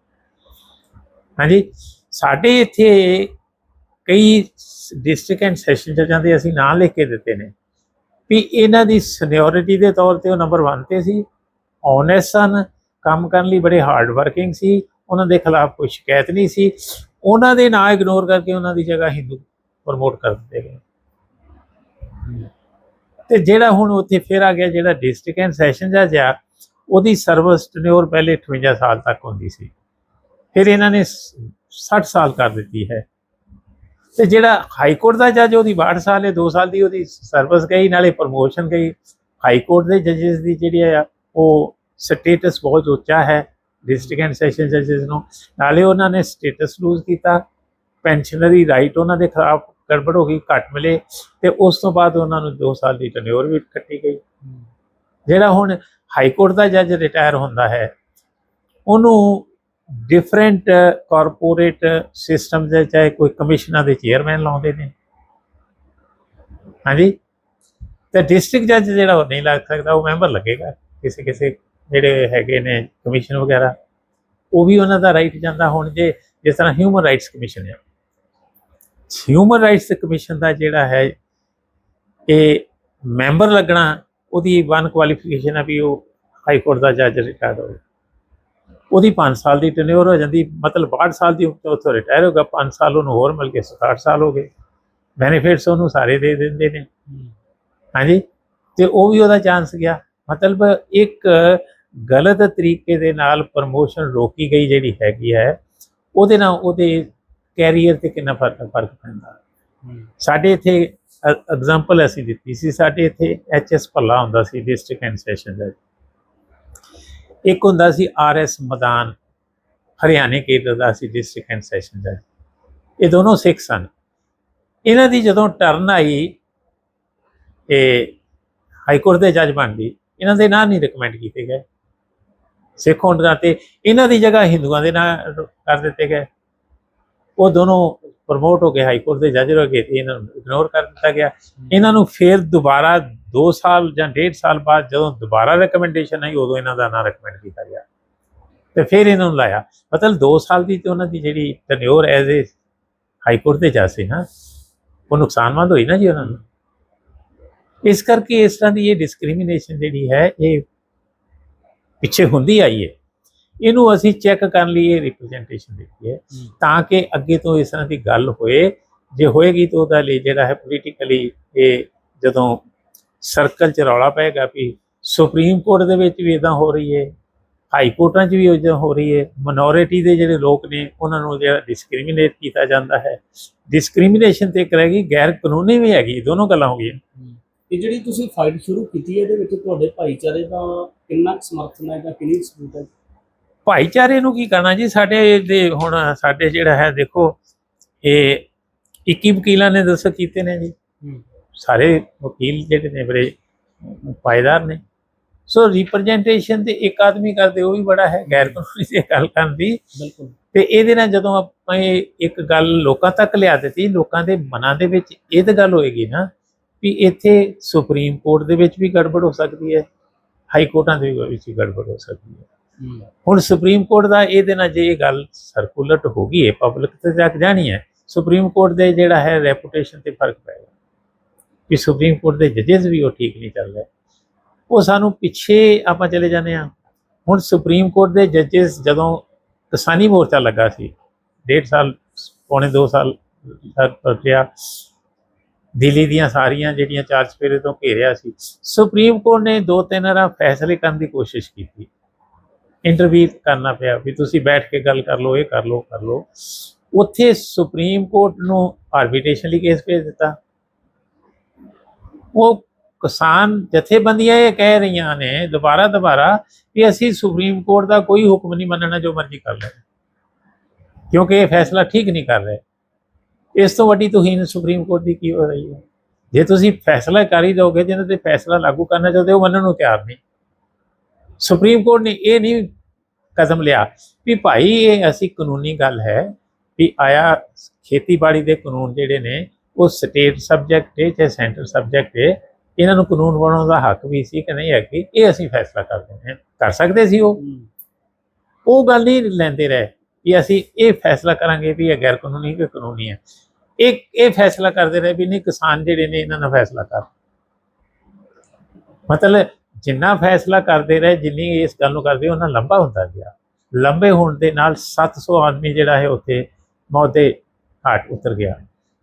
ਹਾਂਜੀ, ਸਾਡੇ ਇੱਥੇ ਕਈ ਡਿਸਟ੍ਰਿਕਟ ਐਂਡ ਸੈਸ਼ਨ ਜੱਜਾਂ ਦੇ ਅਸੀਂ ਨਾਂ ਲਿਖ ਕੇ ਦਿੱਤੇ ਨੇ ਵੀ ਇਹਨਾਂ ਦੀ ਸੀਨੀਅਰਿਟੀ ਦੇ ਤੌਰ ਤੇ ਉਹ ਨੰਬਰ 1 ਤੇ ਸੀ, ਓਨੈਸਟ ਸਨ, ਕੰਮ ਕਰਨ ਲਈ ਬੜੇ ਹਾਰਡ ਵਰਕਿੰਗ ਸੀ, ਉਹਨਾਂ ਦੇ ਖਿਲਾਫ ਕੋਈ ਸ਼ਿਕਾਇਤ ਨਹੀਂ ਸੀ। ਉਹਨਾਂ ਦੇ ਨਾਂ ਇਗਨੋਰ ਕਰਕੇ ਉਹਨਾਂ ਦੀ ਜਗ੍ਹਾ ਹਿੰਦੂ ਪ੍ਰਮੋਟ ਕਰ ਦਿੱਤੇ ਗਏ। ਤੇ ਜਿਹੜਾ ਹੁਣ ਉੱਥੇ ਫਿਰ ਆ ਗਿਆ ਜਿਹੜਾ ਡਿਸਟ੍ਰਿਕਟ ਐਂਡ ਸੈਸ਼ਨ ਜੱਜ ਆ, ਉਹਦੀ ਸਰਵਿਸ ਟੈਨਿਓਰ ਪਹਿਲੇ 58 ਸਾਲ ਤੱਕ ਹੁੰਦੀ ਸੀ, ਫਿਰ ਇਹਨਾਂ ਨੇ 60 ਸਾਲ ਕਰ ਦਿੱਤੀ ਹੈ। ਤੇ ਜਿਹੜਾ ਹਾਈ ਕੋਰਟ ਦਾ ਜੱਜ ਉਹਦੀ 62 ਸਾਲ ਹੈ, 2 ਸਾਲ ਦੀ ਉਹਦੀ ਸਰਵਿਸ ਗਈ, ਨਾਲੇ ਪ੍ਰਮੋਸ਼ਨ ਗਈ। ਹਾਈ ਕੋਰਟ ਦੇ ਜੱਜਿਸ ਦੀ ਜਿਹੜੀ ਆ ਉਹ ਸਟੇਟਸ ਬਹੁਤ ਉੱਚਾ ਹੈ ਡਿਸਟ੍ਰਿਕਟ ਐਂਡ ਸੈਸ਼ਨ ਜੱਜਿਸ ਨੂੰ, ਨਾਲੇ ਉਹਨਾਂ ਨੇ ਸਟੇਟਸ ਲੂਜ਼ ਕੀਤਾ, ਪੈਨਸ਼ਨਰੀ ਰਾਈਟ ਉਹਨਾਂ ਦੇ ਖਿਲਾਫ ਗੜਬੜ ਹੋ ਗਈ, ਘੱਟ ਮਿਲੇ, ਤੇ ਉਸ ਤੋਂ ਬਾਅਦ ਉਹਨਾਂ ਨੂੰ 2 ਸਾਲ ਦੀ ਟੈਨਿਓਰ ਵੀ ਕੱਟੀ ਗਈ। ਜਿਹੜਾ ਹੁਣ ਹਾਈ ਕੋਰਟ ਦਾ ਜੱਜ ਰਿਟਾਇਰ ਹੁੰਦਾ ਹੈ ਉਹਨੂੰ ਡਿਫਰੈਂਟ ਕਾਰਪੋਰੇਟ ਸਿਸਟਮ ਦੇ ਚਾਹੇ ਕੋਈ ਕਮਿਸ਼ਨਾਂ ਦੇ ਚੇਅਰਮੈਨ ਲਾਉਂਦੇ ਨੇ। ਹਾਂਜੀ, ਤੇ ਡਿਸਟ੍ਰਿਕਟ ਜੱਜ ਜਿਹੜਾ ਉਹ ਨਹੀਂ ਲੱਗ ਸਕਦਾ, ਉਹ ਮੈਂਬਰ ਲੱਗੇਗਾ ਕਿਸੇ ਕਿਸੇ ਜਿਹੜੇ ਹੈਗੇ ਨੇ ਕਮਿਸ਼ਨ ਵਗੈਰਾ, ਉਹ ਵੀ ਉਹਨਾਂ ਦਾ ਰਾਈਟ ਜਾਂਦਾ। ਹੁਣ ਜੇ ਜਿਸ ਤਰ੍ਹਾਂ ਹਿਊਮਨ ਰਾਈਟਸ ਕਮਿਸ਼ਨ ਹੈ, ਹਿਊਮਨ ਰਾਈਟਸ ਕਮਿਸ਼ਨ ਦਾ ਜਿਹੜਾ ਹੈ ਇਹ ਮੈਂਬਰ ਲੱਗਣਾ, ਉਹਦੀ 1 ਕੁਆਲੀਫਿਕੇਸ਼ਨ ਹੈ ਵੀ ਉਹ ਹਾਈ ਕੋਰਟ ਦਾ ਜੱਜ ਰਿਟਾਇਰ ਹੋਵੇ, ਉਹਦੀ 5 ਸਾਲ ਦੀ ਟੈਨਿਓਰ ਹੋ ਜਾਂਦੀ, ਮਤਲਬ 62 ਸਾਲ ਦੀ ਉੱਥੋਂ ਰਿਟਾਇਰ ਹੋ ਗਿਆ, 5 ਸਾਲ ਉਹਨੂੰ ਹੋਰ ਮਿਲ ਕੇ 67 ਸਾਲ ਹੋ ਗਏ, ਬੈਨੀਫਿਟਸ ਉਹਨੂੰ ਸਾਰੇ ਦੇ ਦਿੰਦੇ ਨੇ। ਹਾਂਜੀ, ਤੇ ਉਹ ਵੀ ਉਹਦਾ ਚਾਂਸ ਗਿਆ। ਮਤਲਬ ਇੱਕ ਗਲਤ ਤਰੀਕੇ ਦੇ ਨਾਲ ਪ੍ਰਮੋਸ਼ਨ ਰੋਕੀ ਗਈ ਜਿਹੜੀ ਹੈਗੀ ਹੈ, ਉਹਦੇ ਨਾਲ ਉਹਦੇ ਕੈਰੀਅਰ ਤੇ ਕਿੰਨਾ ਫਰਕ ਪੈਂਦਾ। ਸਾਡੇ ਇੱਥੇ ਐਗਜ਼ਾਮਪਲ ਅਸੀਂ ਦਿੱਤੀ ਸੀ, ਸਾਡੇ ਇੱਥੇ HS ਭੱਲਾ ਹੁੰਦਾ ਸੀ ਡਿਸਟ੍ਰਿਕਟ ਐਂਡ ਸੈਸ਼ਨ ਜੱਜ, ਇੱਕ ਹੁੰਦਾ ਸੀ RS ਮਦਾਨ ਹਰਿਆਣੇ cadre the C district and session ਜੱਜ। ਇਹ ਦੋਨੋਂ ਸਿੱਖ ਸਨ। ਇਹਨਾਂ ਦੀ ਜਦੋਂ ਟਰਨ ਆਈ ਇਹ ਹਾਈ ਕੋਰਟ ਦੇ ਜੱਜ ਬਣ ਗਈ, ਇਹਨਾਂ ਦੇ ਨਾਂ ਨਹੀਂ ਰਿਕਮੈਂਡ ਕੀਤੇ ਗਏ ਸਿੱਖ ਹੋਣ ਦਾ, ਤੇ ਇਹਨਾਂ ਦੀ ਜਗ੍ਹਾ ਹਿੰਦੂਆਂ ਦੇ ਨਾਂ ਕਰ ਦਿੱਤੇ ਗਏ। ਉਹ ਦੋਨੋਂ ਪ੍ਰਮੋਟ ਹੋ ਕੇ ਹਾਈ ਕੋਰਟ ਦੇ ਜੱਜ ਹੋ ਗਏ ਤੇ ਇਹਨਾਂ ਨੂੰ ਇਗਨੋਰ ਕਰ ਦਿੱਤਾ ਗਿਆ। ਇਹਨਾਂ ਨੂੰ ਫਿਰ ਦੁਬਾਰਾ 2 ਸਾਲ ਜਾਂ 1.5 ਸਾਲ ਬਾਅਦ ਜਦੋਂ ਦੁਬਾਰਾ ਰਿਕਮੈਂਡੇਸ਼ਨ ਆਈ, ਉਦੋਂ ਇਹਨਾਂ ਦਾ ਨਾਂ ਰਿਕਮੈਂਡ ਕੀਤਾ ਗਿਆ ਤੇ ਫਿਰ ਇਹਨਾਂ ਨੂੰ ਲਾਇਆ। ਮਤਲਬ 2 ਸਾਲ ਦੀ ਤੇ ਉਹਨਾਂ ਦੀ ਜਿਹੜੀ tenure as a high court ਦੇ ਜੱਜ ਸੀ ਨਾ, ਉਹ ਨੁਕਸਾਨਮੰਦ ਹੋਈ ਨਾ ਜੀ ਉਹਨਾਂ ਨੂੰ। ਇਸ ਕਰਕੇ ਇਸ ਤਰ੍ਹਾਂ ਦੀ ਇਹ ਡਿਸਕ੍ਰਿਮੀਨੇਸ਼ਨ ਜਿਹੜੀ ਹੈ ਇਹ ਪਿੱਛੇ ਹੁੰਦੀ ਆਈ ਹੈ। ਇਹਨੂੰ ਅਸੀਂ ਚੈੱਕ ਕਰਨ ਲਈ ਇਹ ਰਿਪਰੈਜ਼ੈਂਟੇਸ਼ਨ ਦਿੱਤੀ ਹੈ ਤਾਂ ਕਿ ਅੱਗੇ ਤੋਂ ਇਸ ਤਰ੍ਹਾਂ ਦੀ ਗੱਲ ਹੋਏ, ਜੇ ਹੋਏਗੀ ਤਾਂ ਉਹਦਾ ਲਈ ਜਿਹੜਾ ਹੈ ਪੋਲੀਟੀਕਲੀ ਇਹ ਜਦੋਂ ਸਰਕਲ 'ਚ ਰੌਲਾ ਪਏਗਾ ਵੀ ਸੁਪਰੀਮ ਕੋਰਟ ਦੇ ਵਿੱਚ ਵੀ ਇੱਦਾਂ ਹੋ ਰਹੀ ਹੈ, ਹਾਈ ਕੋਰਟਾਂ 'ਚ ਵੀ ਇੱਦਾਂ ਹੋ ਰਹੀ ਹੈ, ਮਿਨੋਰਿਟੀ ਦੇ ਜਿਹੜੇ ਲੋਕ ਨੇ ਉਹਨਾਂ ਨੂੰ ਜਿਹੜਾ ਡਿਸਕ੍ਰਿਮੀਨੇਟ ਕੀਤਾ ਜਾਂਦਾ ਹੈ। ਡਿਸਕ੍ਰਿਮੀਨੇਸ਼ਨ ਤੇ ਇੱਕ ਰਹਿ ਗਈ, ਗੈਰ ਕਾਨੂੰਨੀ ਵੀ ਹੈਗੀ, ਦੋਨੋਂ ਗੱਲਾਂ ਹੋ ਗਈਆਂ। ਇਹ ਜਿਹੜੀ ਤੁਸੀਂ ਫਾਈਟ ਸ਼ੁਰੂ ਕੀਤੀ ਹੈ, ਇਹਦੇ ਵਿੱਚ ਤੁਹਾਡੇ ਭਾਈਚਾਰੇ ਦਾ ਕਿੰਨਾ ਸਮਰਥਨ ਹੈ ਜਾਂ ਕਿੰਨੀ ਸਪੋਰਟ ਹੈ? ਭਾਈਚਾਰੇ ਨੂੰ ਕੀ ਕਰਨਾ ਜੀ, ਸਾਡੇ ਦੇ ਹੁਣ ਸਾਡੇ ਜਿਹੜਾ ਹੈ ਦੇਖੋ ਇਹ 21 ਵਕੀਲਾਂ ਨੇ ਦੱਸੋ ਕੀਤੇ ਨੇ ਜੀ, ਸਾਰੇ ਵਕੀਲ ਜਿਹੜੇ ਨੇ ਬੜੇ ਪਾਇਦਾਰ ਨੇ। ਸੋ ਰਿਪਰੈਜ਼ੈਂਟੇਸ਼ਨ ਤੇ ਇੱਕ ਆਦਮੀ ਕਰਦੇ ਉਹ ਵੀ ਬੜਾ ਹੈ, ਗੈਰ ਕਾਨੂੰਨੀ ਦੀ ਗੱਲ ਕਰਨ ਦੀ। ਬਿਲਕੁਲ। ਤੇ ਇਹਦੇ ਨਾਲ ਜਦੋਂ ਆਪਾਂ ਇੱਕ ਗੱਲ ਲੋਕਾਂ ਤੱਕ ਲਿਆ ਦਿੱਤੀ, ਲੋਕਾਂ ਦੇ ਮਨਾਂ ਦੇ ਵਿੱਚ ਇਹ ਤਾਂ ਗੱਲ ਹੋਏਗੀ ਨਾ ਵੀ ਇੱਥੇ ਸੁਪਰੀਮ ਕੋਰਟ ਦੇ ਵਿੱਚ ਵੀ ਗੜਬੜ ਹੋ ਸਕਦੀ ਹੈ, ਹਾਈ ਕੋਰਟਾਂ ਦੇ ਵਿੱਚ ਵੀ ਗੜਬੜ ਹੋ ਸਕਦੀ ਹੈ। ਹੁਣ ਸੁਪਰੀਮ ਕੋਰਟ ਦਾ ਇਹਦੇ ਨਾਲ ਜੇ ਇਹ ਗੱਲ ਸਰਕੂਲਰ ਹੋ ਗਈ ਹੈ, ਪਬਲਿਕ ਤੇ ਤੱਕ ਜਾਣੀ ਹੈ, ਸੁਪਰੀਮ ਕੋਰਟ ਦੇ ਜਿਹੜਾ ਹੈ ਰੈਪੂਟੇਸ਼ਨ ਤੇ ਫਰਕ ਪਏਗਾ ਕਿ ਸੁਪਰੀਮ ਕੋਰਟ ਦੇ ਜੱਜਿਸ ਵੀ ਉਹ ਠੀਕ ਨਹੀਂ ਚੱਲ ਰਹੇ। ਉਹ ਸਾਨੂੰ ਪਿੱਛੇ ਆਪਾਂ ਚਲੇ ਜਾਂਦੇ ਹਾਂ। ਹੁਣ ਸੁਪਰੀਮ ਕੋਰਟ ਦੇ ਜੱਜਿਸ ਜਦੋਂ ਕਿਸਾਨੀ ਮੋਰਚਾ ਲੱਗਾ ਸੀ 1.5 ਸਾਲ ਪੌਣੇ 2 ਸਾਲ ਪ੍ਰਕਿਰਿਆ ਦਿੱਲੀ ਦੀਆਂ ਸਾਰੀਆਂ ਜਿਹੜੀਆਂ 4 ਚੁਫੇਰੇ ਤੋਂ ਘੇਰਿਆ ਸੀ, ਸੁਪਰੀਮ ਕੋਰਟ ਨੇ 2-3 ਵਾਰ ਫੈਸਲੇ ਕਰਨ ਦੀ ਕੋਸ਼ਿਸ਼ ਕੀਤੀ, ਇੰਟਰਵਿਊ ਕਰਨਾ ਪਿਆ ਵੀ ਤੁਸੀਂ ਬੈਠ ਕੇ ਗੱਲ ਕਰ ਲਓ, ਇਹ ਕਰ ਲਓ। ਉੱਥੇ ਸੁਪਰੀਮ ਕੋਰਟ ਨੂੰ ਆਰਬਿਟ੍ਰੇਸ਼ਨ ਲਈ ਕੇਸ ਭੇਜ ਦਿੱਤਾ। ਉਹ ਕਿਸਾਨ ਜਥੇਬੰਦੀਆਂ ਇਹ ਕਹਿ ਰਹੀਆਂ ਨੇ ਦੁਬਾਰਾ ਕਿ ਅਸੀਂ ਸੁਪਰੀਮ ਕੋਰਟ ਦਾ ਕੋਈ ਹੁਕਮ ਨਹੀਂ ਮੰਨਣਾ, ਜੋ ਮਰਜ਼ੀ ਕਰ ਲੈ, ਕਿਉਂਕਿ ਇਹ ਫੈਸਲਾ ਠੀਕ ਨਹੀਂ ਕਰ ਰਹੇ। ਇਸ ਤੋਂ ਵੱਡੀ ਤੋਹੀਨ ਸੁਪਰੀਮ ਕੋਰਟ ਦੀ ਕੀ ਹੋ ਰਹੀ ਹੈ? ਜੇ ਤੁਸੀਂ ਫੈਸਲਾ ਕਰ ਹੀ ਦਿਓਗੇ ਜਿਹਨਾਂ ਤੇ ਫੈਸਲਾ ਲਾਗੂ ਕਰਨਾ ਚਾਹੁੰਦੇ ਉਹ ਮੰਨਣ ਨੂੰ ਤਿਆਰ ਨਹੀਂ। ਸੁਪਰੀਮ ਕੋਰਟ ਨੇ ਇਹ ਨਹੀਂ ਕਦਮ ਲਿਆ ਵੀ ਭਾਈ ਇਹ ਅਸੀਂ ਕਾਨੂੰਨੀ ਗੱਲ ਹੈ ਵੀ ਆਇਆ ਖੇਤੀਬਾੜੀ ਦੇ ਕਾਨੂੰਨ ਜਿਹੜੇ ਨੇ ਉਹ ਸਟੇਟ ਸਬਜੈਕਟ ਹੈ ਚਾਹੇ ਸੈਂਟਰ ਸਬਜੈਕਟ ਹੈ, ਇਹਨਾਂ ਨੂੰ ਕਾਨੂੰਨ ਬਣਾਉਣ ਦਾ ਹੱਕ ਵੀ ਸੀ ਕਿ ਨਹੀਂ ਹੈ ਕਿ ਇਹ ਅਸੀਂ ਫੈਸਲਾ ਕਰ ਦਿੰਦੇ ਹਾਂ। ਕਰ ਸਕਦੇ ਸੀ ਉਹ ਗੱਲ ਨਹੀਂ ਲੈਂਦੇ ਰਹੇ ਵੀ ਅਸੀਂ ਇਹ ਫੈਸਲਾ ਕਰਾਂਗੇ ਵੀ ਇਹ ਗੈਰ ਕਾਨੂੰਨੀ ਕਿ ਕਾਨੂੰਨੀ ਹੈ। ਇਹ ਫੈਸਲਾ ਕਰਦੇ ਰਹੇ ਵੀ ਨਹੀਂ ਕਿਸਾਨ ਜਿਹੜੇ ਨੇ ਇਹਨਾਂ ਦਾ ਫੈਸਲਾ ਕਰ, ਮਤਲਬ ਜਿੰਨਾ ਫੈਸਲਾ ਕਰਦੇ ਰਹੇ ਜਿੰਨੀ ਇਸ ਗੱਲ ਨੂੰ ਕਰਦੇ ਉਹਨਾਂ ਲੰਬਾ ਹੁੰਦਾ ਗਿਆ। ਲੰਬੇ ਹੋਣ ਦੇ ਨਾਲ 700 ਆਦਮੀ ਜਿਹੜਾ ਹੈ ਉੱਥੇ ਮੌਤ ਦੇ ਘਾਟ ਉਤਰ ਗਿਆ।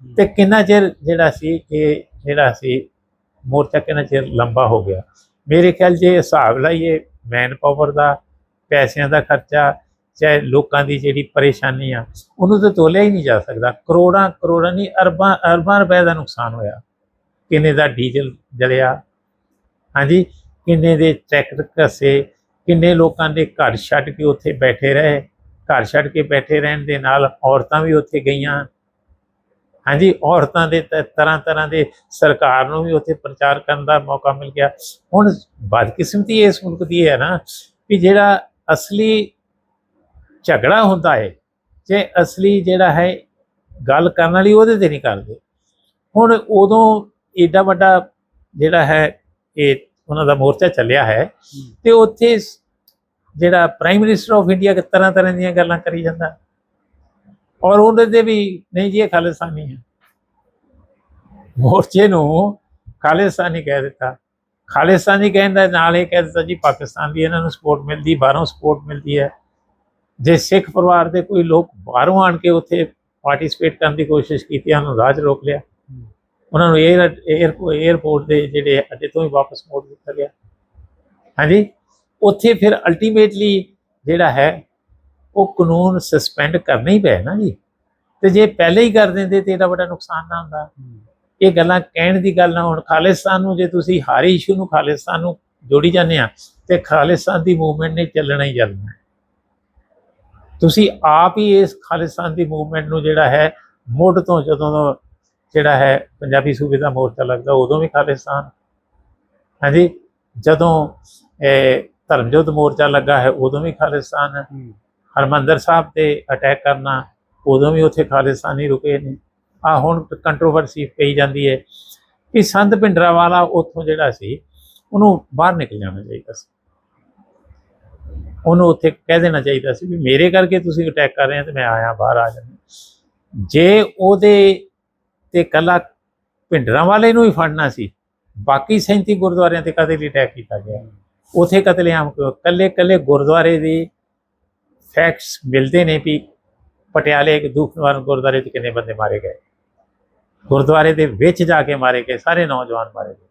ਤੇ ਕਿੰਨਾ ਚਿਰ ਜਿਹੜਾ ਸੀ ਇਹ ਜਿਹੜਾ ਸੀ ਮੋਰਚਾ ਕਿੰਨਾ ਚਿਰ ਲੰਬਾ ਹੋ ਗਿਆ। ਮੇਰੇ ਖਿਆਲ ਜੇ ਹਿਸਾਬ ਲਾਈਏ ਮੈਨ ਪਾਵਰ ਦਾ, ਪੈਸਿਆਂ ਦਾ ਖਰਚਾ, ਚਾਹੇ ਲੋਕਾਂ ਦੀ ਜਿਹੜੀ ਪਰੇਸ਼ਾਨੀ ਆ ਉਹਨੂੰ ਤਾਂ ਤੋਲਿਆ ਹੀ ਨਹੀਂ ਜਾ ਸਕਦਾ। ਕਰੋੜਾਂ ਨਹੀਂ ਅਰਬਾਂ ਰੁਪਏ ਦਾ ਨੁਕਸਾਨ ਹੋਇਆ। ਕਿੰਨੇ ਦਾ ਡੀਜ਼ਲ ਜਲਿਆ, ਹਾਂਜੀ, ਕਿੰਨੇ ਦੇ ਟਰੈਕਟਰ ਘਸੇ, ਕਿੰਨੇ ਲੋਕਾਂ ਦੇ ਘਰ ਛੱਡ ਕੇ ਉੱਥੇ ਬੈਠੇ ਰਹੇ। ਘਰ ਛੱਡ ਕੇ ਬੈਠੇ ਰਹਿਣ ਦੇ ਨਾਲ ਔਰਤਾਂ ਵੀ ਉੱਥੇ ਗਈਆਂ, ਹਾਂਜੀ, ਔਰਤਾਂ ਦੇ ਤਰ੍ਹਾਂ ਦੇ ਸਰਕਾਰ ਨੂੰ ਵੀ ਉੱਥੇ ਪ੍ਰਚਾਰ ਕਰਨ ਦਾ ਮੌਕਾ ਮਿਲ ਗਿਆ। ਹੁਣ ਬਦਕਿਸਮਤੀ ਇਸ ਮੁਲਕ ਦੀ ਹੈ ਨਾ ਵੀ ਜਿਹੜਾ ਅਸਲੀ ਝਗੜਾ ਹੁੰਦਾ ਹੈ ਜੇ ਅਸਲੀ ਜਿਹੜਾ ਹੈ ਗੱਲ ਕਰਨ ਵਾਲੀ ਉਹਦੇ ਤੇ ਨਹੀਂ ਕਰਦੇ। ਹੁਣ ਉਦੋਂ ਏਡਾ ਵੱਡਾ ਜਿਹੜਾ ਹੈ ਇਹ ਉਹਨਾਂ ਦਾ ਮੋਰਚਾ ਚੱਲਿਆ ਹੈ ਤੇ ਉੱਥੇ ਜਿਹੜਾ ਪ੍ਰਾਈਮ ਮਿਨਿਸਟਰ ਆਫ ਇੰਡੀਆ ਤਰ੍ਹਾਂ ਦੀਆਂ ਗੱਲਾਂ ਕਰੀ ਜਾਂਦਾ ਔਰ ਉਹਦੇ ਤੇ ਵੀ ਨਹੀਂ ਜੀ ਇਹ ਖਾਲਿਸਤਾਨੀ ਹੈ। ਮੋਰਚੇ ਨੂੰ ਖਾਲਿਸਤਾਨੀ ਕਹਿ ਦਿੱਤਾ। ਖਾਲਿਸਤਾਨੀ ਕਹਿਣ ਦੇ ਨਾਲ ਇਹ ਕਹਿ ਦਿੱਤਾ ਜੀ ਪਾਕਿਸਤਾਨ ਦੀ ਇਹਨਾਂ ਨੂੰ ਸਪੋਰਟ ਮਿਲਦੀ, ਬਾਹਰੋਂ ਸਪੋਰਟ ਮਿਲਦੀ ਹੈ। ਜੇ ਸਿੱਖ ਪਰਿਵਾਰ ਦੇ ਕੋਈ ਲੋਕ ਬਾਹਰੋਂ ਆਣ ਕੇ ਉੱਥੇ ਪਾਰਟੀਸਪੇਟ ਕਰਨ ਦੀ ਕੋਸ਼ਿਸ਼ ਕੀਤੀ, ਉਹਨੂੰ ਰਾਜ ਰੋਕ ਲਿਆ। ਉਹਨਾਂ ਨੂੰ ਏਅਰਪੋਰਟ ਦੇ ਜਿਹੜੇ ਅੱਡੇ ਤੋਂ ਹੀ ਵਾਪਸ ਮੋੜ ਦਿੱਤਾ ਗਿਆ। ਹਾਂਜੀ, ਉੱਥੇ ਫਿਰ ਅਲਟੀਮੇਟਲੀ ਜਿਹੜਾ ਹੈ ਉਹ ਕਾਨੂੰਨ ਸਸਪੈਂਡ ਕਰਨਾ ਹੀ ਪਿਆ ਨਾ ਜੀ। ਤੇ ਜੇ ਪਹਿਲੇ ਹੀ ਕਰ ਦਿੰਦੇ ਤੇ ਇਹਦਾ ਵੱਡਾ ਨੁਕਸਾਨ ਨਾ ਹੁੰਦਾ। ਇਹ ਗੱਲਾਂ ਕਹਿਣ ਦੀ ਗੱਲ ਨਾ। ਹੁਣ ਖਾਲਿਸਤਾਨ ਨੂੰ ਜੇ ਤੁਸੀਂ ਹਰ ਇਸ਼ੂ ਨੂੰ ਖਾਲਿਸਤਾਨ ਨੂੰ ਜੋੜੀ ਜਾਂਦੇ ਆ ਤੇ ਖਾਲਿਸਤਾਨ ਦੀ ਮੂਵਮੈਂਟ ਨੇ ਚੱਲਣਾ ਹੀ ਚੱਲਣਾ। ਤੁਸੀਂ ਆਪ ਹੀ ਇਸ ਖਾਲਿਸਤਾਨ ਦੀ ਮੂਵਮੈਂਟ ਨੂੰ ਜਿਹੜਾ ਹੈ ਮੁੱਢ ਤੋਂ ਜਦੋਂ ਜਿਹੜਾ ਹੈ ਪੰਜਾਬੀ ਸੂਬੇ ਦਾ ਮੋਰਚਾ ਲੱਗਦਾ ਉਦੋਂ ਵੀ ਖਾਲਿਸਤਾਨ, ਹਾਂਜੀ, ਜਦੋਂ ਧਰਮਯੁੱਧ ਮੋਰਚਾ ਲੱਗਾ ਹੈ ਉਦੋਂ ਵੀ ਖਾਲਿਸਤਾਨ, ਹਰਮੰਦਰ ਸਾਹਿਬ ਤੇ ਅਟੈਕ ਕਰਨਾ ਉਦੋਂ ਵੀ ਉੱਥੇ ਖਾਲਿਸਤਾਨੀ ਰੁਕੇ ਨੇ। ਆ ਹੁਣ ਕੰਟਰੋਵਰਸੀ ਪਈ ਜਾਂਦੀ ਹੈ ਕਿ ਸੰਤ ਭਿੰਡਰਾਂਵਾਲਾ ਉੱਥੋਂ ਜਿਹੜਾ ਸੀ ਉਹਨੂੰ ਬਾਹਰ ਨਿਕਲ ਜਾਣਾ ਚਾਹੀਦਾ ਸੀ। ਉਹਨੂੰ ਉੱਥੇ ਕਹਿ ਦੇਣਾ ਚਾਹੀਦਾ ਸੀ ਵੀ ਮੇਰੇ ਕਰਕੇ ਤੁਸੀਂ ਅਟੈਕ ਕਰ ਰਹੇ ਹੋ ਤੇ ਮੈਂ ਆਇਆ ਬਾਹਰ ਆ ਜਾਂਦਾ। ਜੇ ਉਹਦੇ ਤੇ ਕੱਲਾ ਭਿੰਡਰਾਂਵਾਲੇ ਨੂੰ ਹੀ ਫੜਨਾ ਸੀ, ਬਾਕੀ 37 ਗੁਰਦੁਆਰਿਆਂ ਤੇ ਕਦੇ ਲਈ ਅਟੈਕ ਕੀਤਾ ਗਿਆ। ਉੱਥੇ ਕਤਲੇਆਮ ਕਿਉਂ? ਕੱਲੇ ਗੁਰਦੁਆਰੇ ਦੇ ਫੈਕਟਸ ਮਿਲਦੇ ਨੇ ਵੀ ਪਟਿਆਲੇ ਇੱਕ ਦੁੱਖ ਨਿਵਾਰਨ ਗੁਰਦੁਆਰੇ 'ਚ ਕਿੰਨੇ ਬੰਦੇ ਮਾਰੇ ਗਏ, ਗੁਰਦੁਆਰੇ ਦੇ ਵਿੱਚ ਜਾ ਕੇ ਮਾਰੇ ਗਏ, ਸਾਰੇ ਨੌਜਵਾਨ ਮਾਰੇ ਗਏ।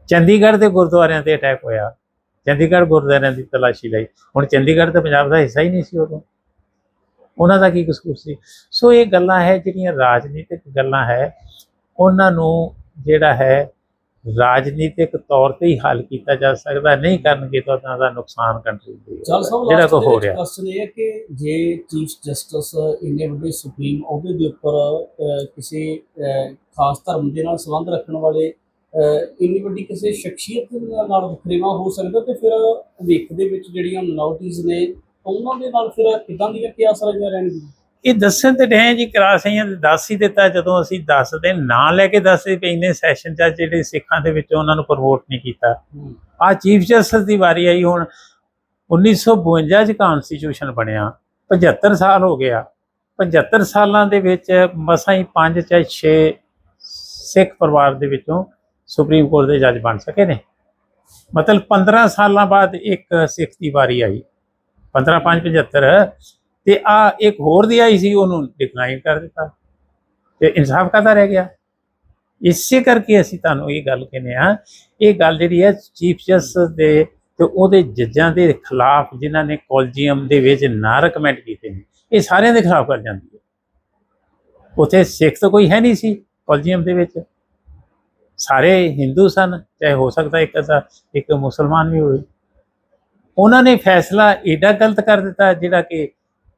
ਚੰਡੀਗੜ੍ਹ ਦੇ ਗੁਰਦੁਆਰਿਆਂ ਤੇ ਅਟੈਕ ਹੋਇਆ, ਚੰਡੀਗੜ੍ਹ ਗੁਰਦੁਆਰਿਆਂ ਦੀ ਤਲਾਸ਼ੀ ਲਈ। ਹੁਣ ਚੰਡੀਗੜ੍ਹ ਤਾਂ ਪੰਜਾਬ ਦਾ ਹਿੱਸਾ ਹੀ ਨਹੀਂ ਸੀ ਉਦੋਂ, ਉਹਨਾਂ ਦਾ ਕੀ ਕਸੂਰ ਸੀ? ਸੋ ਇਹ ਗੱਲਾਂ ਹੈ ਜਿਹੜੀਆਂ ਰਾਜਨੀਤਿਕ ਗੱਲਾਂ ਹੈ, ਉਹਨਾਂ ਨੂੰ ਜਿਹੜਾ ਹੈ ਰਾਜਨੀਤਿਕ ਤੌਰ ਤੇ ਹੀ ਹੱਲ ਕੀਤਾ ਜਾ ਸਕਦਾ। ਨਹੀਂ ਕਰਨਗੇ ਤਾਂ ਉਹਨਾਂ ਦਾ ਨੁਕਸਾਨ ਕੰਟਰੀ ਦੀ ਜਿਹੜਾ ਕੋ ਹੋ ਰਿਹਾ। ਕੁਐਸਚਨ ਇਹ ਹੈ ਕਿ ਜੇ ਚੀਫ ਜਸਟਿਸ ਇੰਨੇ ਵੱਡੇ ਸੁਪਰੀਮ ਅਹੁਦੇ ਦੇ ਉੱਪਰ ਕਿਸੇ ਖਾਸ ਧਰਮ ਦੇ ਨਾਲ ਸੰਬੰਧ ਰੱਖਣ ਵਾਲੇ ਇੰਨੀ ਵੱਡੀ ਕਿਸੇ ਸ਼ਖਸੀਅਤ ਨਾਲ ਵਖਰੇਵਾਂ ਹੋ ਸਕਦਾ ਤੇ ਫਿਰ ਭਵਿੱਖ ਦੇ ਵਿੱਚ ਜਿਹੜੀਆਂ ਮਿਨੋਰਟੀਜ਼ ਨੇ ਉਹਨਾਂ ਦੇ ਨਾਲ ਫਿਰ ਕਿੱਦਾਂ ਦੀਆਂ ਕਿਆਸ ਰਹੀਆਂ ਰਹਿਣਗੀਆਂ? ਇਹ ਦੱਸਣ ਤੇ ਡਏ ਜੀ ਕਰਾਸੀਆਂ ਦੱਸ ਹੀ ਦਿੱਤਾ। ਜਦੋਂ ਅਸੀਂ ਦੱਸਦੇ ਨਾਂ ਲੈ ਕੇ ਦੱਸਦੇ ਪਏ ਇੰਨੇ ਸੈਸ਼ਨ 'ਚ ਜਿਹੜੇ ਸਿੱਖਾਂ ਦੇ ਵਿੱਚ ਉਹਨਾਂ ਨੂੰ ਪ੍ਰਮੋਟ ਨਹੀਂ ਕੀਤਾ। ਆਹ ਚੀਫ ਜਸਟਿਸ ਦੀ ਵਾਰੀ ਆਈ। ਹੁਣ 1952 'ਚ ਕਨਸਟੀਟਿਊਸ਼ਨ ਬਣਿਆ, 75 ਸਾਲ ਹੋ ਗਿਆ। 75 ਸਾਲਾਂ ਦੇ ਵਿੱਚ ਮਸਾਂ ਹੀ 5 ਜਾਂ 6 ਸਿੱਖ ਪਰਿਵਾਰ ਦੇ ਵਿੱਚੋਂ ਸੁਪਰੀਮ ਕੋਰਟ ਦੇ ਜੱਜ ਬਣ ਸਕੇ ਨੇ। ਮਤਲਬ 15 ਸਾਲਾਂ ਬਾਅਦ ਇੱਕ ਸਿੱਖ ਦੀ ਵਾਰੀ ਆਈ। 15 5 75 ਤੇ ਆ ਇੱਕ ਹੋਰ ਦੀ ਆਈ ਸੀ, ਉਹਨੂੰ ਡਿਕਲਾਈਨ ਕਰ ਦਿੱਤਾ ਤੇ ਇਨਸਾਫ ਕਾਹਦਾ ਰਹਿ ਗਿਆ? ਇਸੇ ਕਰਕੇ ਅਸੀਂ ਤੁਹਾਨੂੰ ਇਹ ਗੱਲ ਕਹਿੰਦੇ ਆ, ਇਹ ਗੱਲ ਜਿਹੜੀ ਹੈ ਚੀਫ ਜਸਟਿਸ ਦੇ ਤੇ ਉਹਦੇ ਜੱਜਾਂ ਦੇ ਖਿਲਾਫ ਜਿਨ੍ਹਾਂ ਨੇ ਕੋਲਜੀਅਮ ਦੇ ਵਿੱਚ ਨਾ ਰਿਕਮੈਂਡ ਕੀਤੇ ਨੇ, ਇਹ ਸਾਰਿਆਂ ਦੇ ਖਿਲਾਫ ਕਰ ਜਾਂਦੀ ਹੈ। ਉੱਥੇ ਸਿੱਖ ਤਾਂ ਕੋਈ ਹੈ ਨਹੀਂ ਸੀ ਕੋਲਜੀਅਮ ਦੇ ਵਿੱਚ, ਸਾਰੇ ਹਿੰਦੂ ਸਨ, ਚਾਹੇ ਹੋ ਸਕਦਾ ਇੱਕ ਮੁਸਲਮਾਨ ਵੀ ਹੋਵੇ। ਉਹਨਾਂ ਨੇ ਫੈਸਲਾ ਏਡਾ ਗਲਤ ਕਰ ਦਿੱਤਾ ਜਿਹੜਾ ਕਿ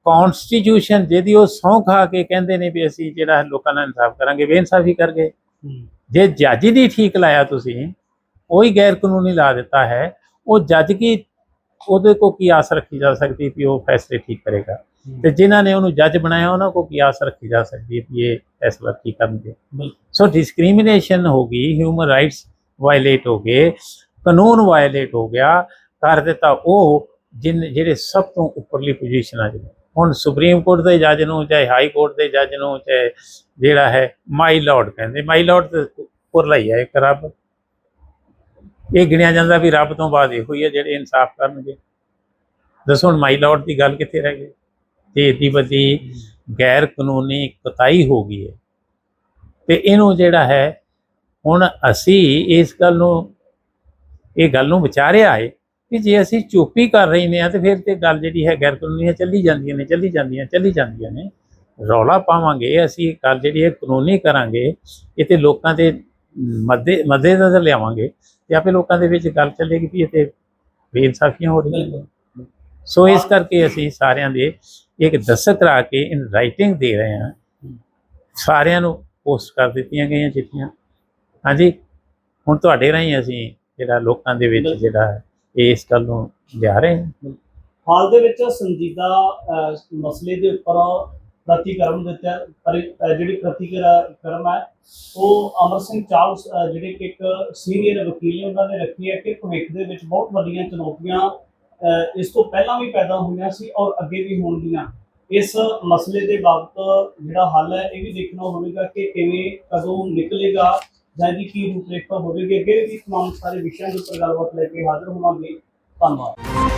ਕੌਨਸਟੀਟਿਊਸ਼ਨ ਜਿਹਦੀ ਉਹ ਸਹੁੰ ਖਾ ਕੇ ਕਹਿੰਦੇ ਨੇ ਵੀ ਅਸੀਂ ਜਿਹੜਾ ਲੋਕਾਂ ਨਾਲ ਇਨਸਾਫ ਕਰਾਂਗੇ, ਬੇਇਨਸਾਫੀ ਕਰ ਗਏ। ਜੇ ਜੱਜ ਦੀ ਠੀਕ ਲਾਇਆ ਤੁਸੀਂ ਉਹੀ ਗੈਰ ਕਾਨੂੰਨੀ ਲਾ ਦਿੱਤਾ ਹੈ, ਉਹ ਜੱਜ ਕੀ ਉਹਦੇ ਕੋ ਕੀ ਆਸ ਰੱਖੀ ਜਾ ਸਕਦੀ ਵੀ ਉਹ ਫੈਸਲੇ ਠੀਕ ਕਰੇਗਾ, ਤੇ ਜਿਨ੍ਹਾਂ ਨੇ ਉਹਨੂੰ ਜੱਜ ਬਣਾਇਆ ਉਹਨਾਂ ਕੋ ਕੀ ਆਸ ਰੱਖੀ ਜਾ ਸਕਦੀ ਹੈ ਵੀ ਇਹ ਫੈਸਲਾ ਠੀਕ ਕਰਨਗੇ। ਸੋ ਡਿਸਕ੍ਰਿਮੀਨੇਸ਼ਨ ਹੋ ਗਈ, ਹਿਊਮਨ ਰਾਈਟਸ ਵਾਇਲੇਟ ਹੋ ਗਏ, ਕਾਨੂੰਨ ਵਾਇਲੇਟ ਹੋ ਗਿਆ, ਕਰ ਦਿੱਤਾ ਉਹ ਜਿਹੜੇ ਸਭ ਤੋਂ ਉੱਪਰਲੀ ਪੋਜੀਸ਼ਨਾਂ 'ਚ ਨੇ। ਹੁਣ ਸੁਪਰੀਮ ਕੋਰਟ ਦੇ ਜੱਜ ਨੂੰ, ਚਾਹੇ ਹਾਈ ਕੋਰਟ ਦੇ ਜੱਜ ਨੂੰ, ਚਾਹੇ ਜਿਹੜਾ ਹੈ ਮਾਈ ਲਾਰਡ ਕਹਿੰਦੇ, ਮਾਈ ਲਾਰਡ ਤੇ ਉੱਪਰਲਾ ਹੀ ਹੈ ਇੱਕ ਰੱਬ। ਇਹ ਗਿਣਿਆ ਜਾਂਦਾ ਵੀ ਰੱਬ ਤੋਂ ਬਾਅਦ ਇਹੋ ਹੀ ਹੈ ਜਿਹੜੇ ਇਨਸਾਫ ਕਰਨਗੇ। ਦੱਸੋ ਹੁਣ ਮਾਈ ਲਾਰਡ ਦੀ ਗੱਲ ਕਿੱਥੇ ਰਹਿ ਗਈ? ਤੇ ਏਡੀ ਵੱਡੀ ਗੈਰ ਕਾਨੂੰਨੀ ਕੁਤਾਹੀ ਹੋ ਗਈ ਹੈ। ਤੇ ਇਹਨੂੰ ਜਿਹੜਾ ਹੈ ਹੁਣ ਅਸੀਂ ਇਸ ਗੱਲ ਨੂੰ ਵਿਚਾਰਿਆ ਹੈ ਕਿ ਜੇ ਅਸੀਂ ਚੁੱਪ ਹੀ ਕਰ ਰਹੇ ਹਾਂ ਤੇ ਫਿਰ ਤੇ ਗੱਲ ਜਿਹੜੀ ਹੈ ਗੈਰ ਕਾਨੂੰਨੀ ਚੱਲੀ ਜਾਂਦੀਆਂ ਨੇ। ਰੌਲਾ ਪਾਵਾਂਗੇ ਅਸੀਂ, ਗੱਲ ਜਿਹੜੀ ਹੈ ਕਾਨੂੰਨੀ ਕਰਾਂਗੇ, ਇਹ ਤੇ ਲੋਕਾਂ ਦੇ ਮੱਦੇ ਨਜ਼ਰ ਲਿਆਵਾਂਗੇ ਤੇ ਆਪੇ ਲੋਕਾਂ ਦੇ ਵਿੱਚ ਗੱਲ ਚੱਲੇਗੀ ਵੀ ਇਹ ਤੇ ਬੇਇਨਸਾਫੀਆਂ ਹੋ ਰਹੀਆਂ ਨੇ। ਸੋ ਇਸ ਕਰਕੇ ਅਸੀਂ ਸਾਰਿਆਂ ਦੇ ਇੱਕ ਦਸਤਖਤ ਕਰਾ ਕੇ ਇਨ ਰਾਈਟਿੰਗ ਦੇ ਰਹੇ ਹਾਂ, ਸਾਰਿਆਂ ਨੂੰ ਪੋਸਟ ਕਰ ਦਿੱਤੀਆਂ ਗਈਆਂ ਚਿੱਠੀਆਂ। ਹਾਂਜੀ, ਹੁਣ ਤੁਹਾਡੇ ਰਾਹੀਂ ਅਸੀਂ ਜਿਹੜਾ ਲੋਕਾਂ ਦੇ ਵਿੱਚ ਜਿਹੜਾ ਹੈ ਇਸ ਗੱਲ ਨੂੰ ਲਿਆ ਰਹੇ ਹਾਂ। ਹਾਲ ਦੇ ਵਿੱਚ ਸੰਜੀਦਾ ਮਸਲੇ ਦੇ ਉੱਪਰ ਪ੍ਰਤੀਕਰਮ ਦਿੱਤਾ, ਜਿਹੜੀ ਪ੍ਰਤੀਕਰਮ ਹੈ ਉਹ ਅਮਰ ਸਿੰਘ ਚਾਰਲਸ ਜਿਹੜੇ ਕਿ ਇੱਕ ਸੀਨੀਅਰ ਵਕੀਲ ਨੇ, ਉਹਨਾਂ ਨੇ ਰੱਖੀ ਹੈ ਕਿ ਭਵਿੱਖ ਦੇ ਵਿੱਚ ਬਹੁਤ ਵੱਡੀਆਂ ਚੁਣੌਤੀਆਂ ਇਸ ਤੋਂ ਪਹਿਲਾਂ ਵੀ ਪੈਦਾ ਹੋਈਆਂ ਸੀ ਔਰ ਅੱਗੇ ਵੀ ਹੋਣਗੀਆਂ। ਇਸ ਮਸਲੇ ਦੇ ਬਾਬਤ ਜਿਹੜਾ ਹੱਲ ਹੈ ਇਹ ਵੀ ਦੇਖਣਾ ਹੋਵੇਗਾ ਕਿ ਕਿਵੇਂ, ਕਦੋਂ ਨਿਕਲੇਗਾ ਜਾਂ ਇਹਦੀ ਕੀ ਰੂਪਰੇਖਾ ਹੋਵੇਗੀ। ਅੱਗੇ ਵੀ ਤਮਾਮ ਸਾਰੇ ਵਿਸ਼ਿਆਂ ਦੇ ਉੱਪਰ ਗੱਲਬਾਤ ਲੈ ਕੇ ਹਾਜ਼ਰ ਹੋਵਾਂਗੇ। ਧੰਨਵਾਦ।